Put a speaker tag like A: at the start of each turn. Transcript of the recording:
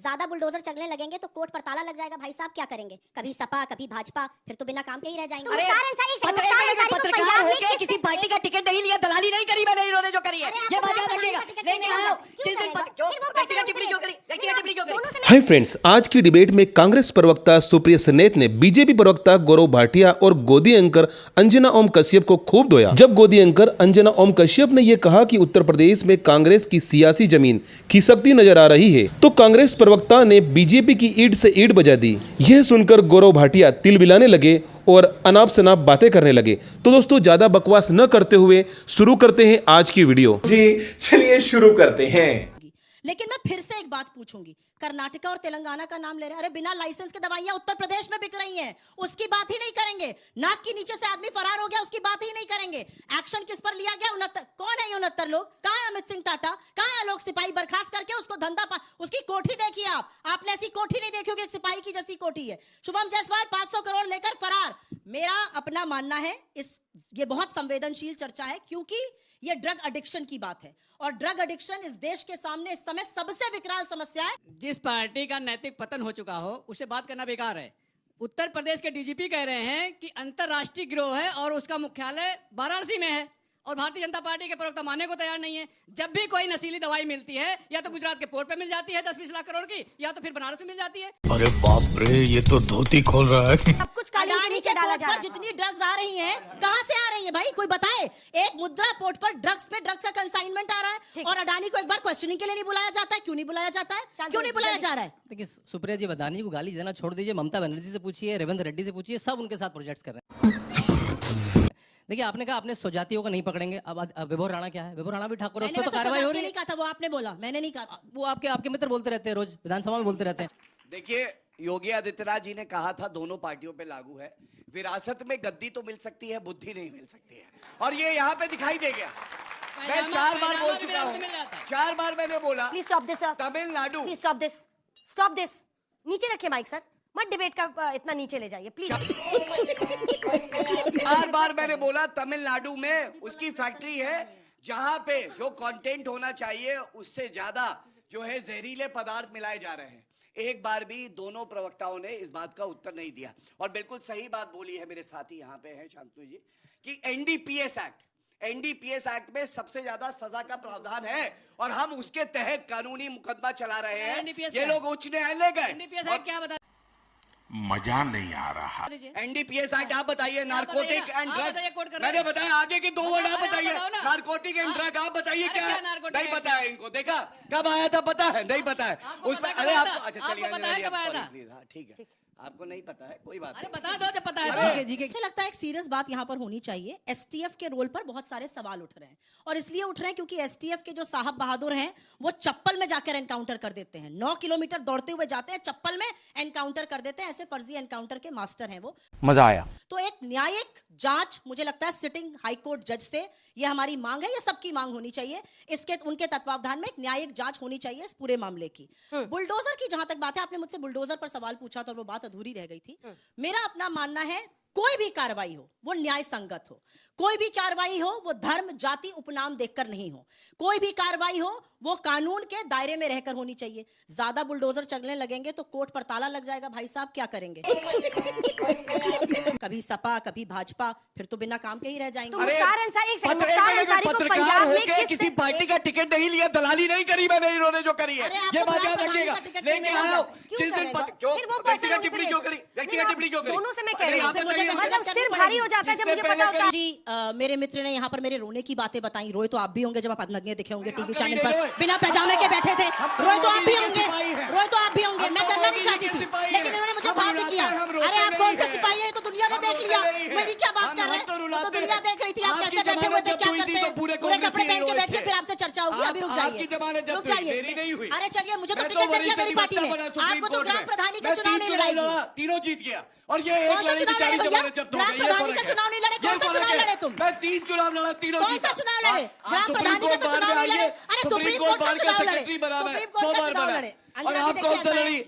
A: ज्यादा बुलडोजर चलने लगेंगे तो कोर्ट पर ताला लग जाएगा। भाई साहब क्या करेंगे? कभी सपा कभी भाजपा, फिर तो बिना काम के ही रह जाएंगे।
B: अरे पत्रकार होके किसी पार्टी का टिकट नहीं लिया, दलाली नहीं करी मैंने, इन्होंने जो करी है ये बात याद रखिएगा। लेने आया जिस दिन व्यक्तिगत टिप्पणी क्यों करी, व्यक्तिगत टिप्पणी क्यों करी?
C: हाय फ्रेंड्स, आज की डिबेट में कांग्रेस प्रवक्ता सुप्रिया सनेत ने बीजेपी प्रवक्ता गौरव भाटिया और गोदी एंकर अंजना ओम कश्यप को खूब धोया। जब गोदी एंकर अंजना ओम कश्यप ने यह कहा कि उत्तर प्रदेश में कांग्रेस की सियासी जमीन खिसकती नजर आ रही है, तो कांग्रेस प्रवक्ता ने बीजेपी की ईंट से ईंट बजा दी। यह सुनकर गौरव भाटिया तिल बिलाने लगे और अनाप शनाप बातें करने लगे। तो दोस्तों, ज्यादा बकवास न करते हुए शुरू करते हैं आज की वीडियो।
D: जी चलिए शुरू करते हैं।
E: लेकिन मैं फिर से एक बात पूछूंगी, कर्नाटका और तेलंगाना का नाम ले रहे हैं। अरे बिना लाइसेंस के दवाइयां उत्तर प्रदेश में बिक रही हैं, उसकी बात ही नहीं करेंगे। नाक के नीचे से आदमी फरार हो गया, उसकी बात ही नहीं करेंगे। एक्शन किस पर लिया गया? 69 कौन है? 69 लोग कहां है? अमित सिंह टाटा कहां है? लोग सिपाही बर्खास्त करके उसको धंधा उसकी कोठी देखिए आपने ऐसी कोठी नहीं देखी होगी, एक सिपाही की जैसी कोठी है। शुभम जायसवाल 500 करोड़ लेकर फरार। मेरा अपना मानना है ये बहुत संवेदनशील चर्चा है, क्योंकि ये ड्रग एडिक्शन की बात है और ड्रग एडिक्शन इस देश के सामने इस समय सबसे विकराल समस्या है।
F: जिस पार्टी का नैतिक पतन हो चुका हो उसे बात करना बेकार है। उत्तर प्रदेश के डीजीपी कह रहे हैं कि अंतरराष्ट्रीय गिरोह है और उसका मुख्यालय वाराणसी में है, और भारतीय जनता पार्टी के प्रवक्ता मानने को तैयार नहीं है। जब भी कोई नशीली दवाई मिलती है, या तो गुजरात के पोर्ट पे मिल जाती है 10-20 लाख करोड़ की, या तो फिर बनारस में मिल जाती है।
G: अरे बाप रे, ये तो धोती खोल रहा है।
E: सब कुछ अडानी के पोर्ट पर जितनी ड्रग्स आ रही हैं, कहां से आ रही हैं भाई? कोई बताए। एक मुद्रा पोर्ट पर ड्रग्स का कंसाइनमेंट आ रहा है और अडानी को एक बार क्वेश्चनिंग के लिए नहीं बुलाया जाता है। क्यों नहीं बुलाया जाता है? क्यों नहीं बुलाया जा रहा है?
F: देखिए सुप्रिया जी, अडानी को गाली देना छोड़ दीजिए, ममता बनर्जी से पूछिए, रेवंत रेड्डी से पूछिए, सब उनके साथ प्रोजेक्ट्स कर रहे हैं। देखिए, आपने कहा अपने स्वजातियों को नहीं पकड़ेंगे। अब विभोर राणा क्या है? विभोर राणा भी ठाकुर है, उस पर तो कार्रवाई हो रही है।
E: नहीं कहा था वो, आपने बोला, मैंने नहीं कहा।
F: वो आपके मित्र बोलते रहते हैं, रोज विधानसभा में बोलते रहते हैं।
H: देखिए, योगी आदित्यनाथ जी ने कहा था दोनों पार्टियों पे लागू है, विरासत में गद्दी तो मिल सकती है, बुद्धि नहीं मिल सकती है, और ये यहाँ पे दिखाई दे गया। मैं 4 बार बोल चुका हूँ, 4 बार मैंने बोला।
B: Please stop this sir,
H: Tamil Nadu.
B: Please stop this. नीचे रखिए माइक सर, मत डिबेट का इतना नीचे ले जाइए प्लीज।
H: 4 बार मैंने बोला तमिलनाडु में उसकी फैक्ट्री है जहां पे जो कंटेंट होना चाहिए उससे ज्यादा जो है जहरीले पदार्थ मिलाए जा रहे हैं। एक बार भी दोनों प्रवक्ताओं ने इस बात का उत्तर नहीं दिया, और बिल्कुल सही बात बोली है मेरे साथी यहाँ पे हैं शांतनु जी, कि एनडीपीएस एक्ट में सबसे ज्यादा सजा का प्रावधान है और हम उसके तहत कानूनी मुकदमा चला रहे हैं। ये लोग उच्च न्यायालय गए।
F: एनडीपीएस एक्ट क्या बता?
G: मजा नहीं आ रहा।
H: एनडीपीएस एक्ट आप बताइए। नारकोटिक एंड ड्रग, मैंने बताया आगे के 2 वर्ड आप बताइए। नारकोटिक एंड ड्रग आप बताइए क्या है? नहीं बताया इनको। देखा कब आया था? पता है? नहीं पता है उसमें। अरे आपको अच्छा चलिए, ठीक है, आपको नहीं पता है, कोई बात नहीं,
F: बता दो जब पता है।
E: मुझे लगता है एक सीरियस बात यहाँ पर होनी चाहिए। एसटीएफ के रोल पर बहुत सारे सवाल उठ रहे हैं, और इसलिए उठ रहे हैं क्योंकि एसटीएफ के जो साहब बहादुर हैं वो चप्पल में जाकर एनकाउंटर कर देते हैं। 9 किलोमीटर दौड़ते हुए जाते हैं, चप्पल में एनकाउंटर कर देते हैं। ऐसे फर्जी एनकाउंटर के मास्टर हैं वो।
D: मजा आया।
E: तो एक न्यायिक जांच, मुझे लगता है सिटिंग हाईकोर्ट जज से ये हमारी मांग है, ये सबकी मांग होनी चाहिए। इसके उनके तत्वावधान में एक न्यायिक जांच होनी चाहिए इस पूरे मामले की। बुलडोजर की जहां तक बात है, आपने मुझसे बुलडोजर पर सवाल पूछा तो वो बात अधूरी रह गई थी। मेरा अपना मानना है, कोई भी कार्रवाई हो वो न्याय संगत हो, कोई भी कार्रवाई हो वो धर्म जाति उपनाम देखकर नहीं हो, कोई भी कार्रवाई हो वो कानून के दायरे में रहकर होनी चाहिए। ज्यादा बुलडोजर चलने लगेंगे तो कोर्ट पर ताला लग जाएगा। भाई साहब क्या करेंगे? कभी सपा कभी भाजपा, फिर तो बिना काम के ही रह जाएंगे।
H: पत्रकार होके किसी पार्टी का टिकट नहीं लिया, दलाली नहीं करी मैंने, इन्होंने जो करी है ये बात याद रखिएगा। लेने आया जिस दिन व्यक्तिगत टिप्पणी क्यों करी, व्यक्तिगत टिप्पणी क्यों करी?
B: दोनों से मैं कह रही हूं, मतलब सिर भारी हो जाता है जब मुझे पता होता है।
E: जी मेरे मित्र ने यहाँ पर मेरे रोने की बातें बताई। रोए तो आप भी होंगे जब आप नंगे दिखे होंगे टीवी चैनल पर, बिना पैजामे के बैठे थे। रोए तो आप भी होंगे, रोए तो आप भी होंगे। मैं करना नहीं चाहती थी, लेकिन इन्होंने मुझे बात नहीं किया। अरे आप कौन से सिपाही है? तो दुनिया ने देख लिया, मेरी क्या बात कर रहे हैं? तो दुनिया देख रही थी आप कैसे बैठे हुए थे, क्या करते हैं। पूरे कपड़े पहन के बैठिए, फिर आपसे चर्चा होगी। अभी रुक जाइए। अरे चलिए, मुझे तो टिकट दे दिया मेरी पार्टी ने। आपको तो ग्राम प्रधानी का चुनाव नहीं लड़ाएगी।
H: तीनों जीत गया, और ये
E: कौन सा चुनाव लड़े भैया? ग्राम प्रधानी का चुनाव नहीं लड़े, कौन सा चुनाव लड़े तुम?
H: मैं 3 चुनाव लड़ा, तीनों
E: कौन सा चुनाव लड़े? ग्राम प्रधानी का तो चुनाव नहीं लड़े। अरे सुप्रीम कोर्ट का चुनाव लड़े, सुप्रीम कोर्ट का चुनाव लड़े।
H: और आप कौन सा लड़ी?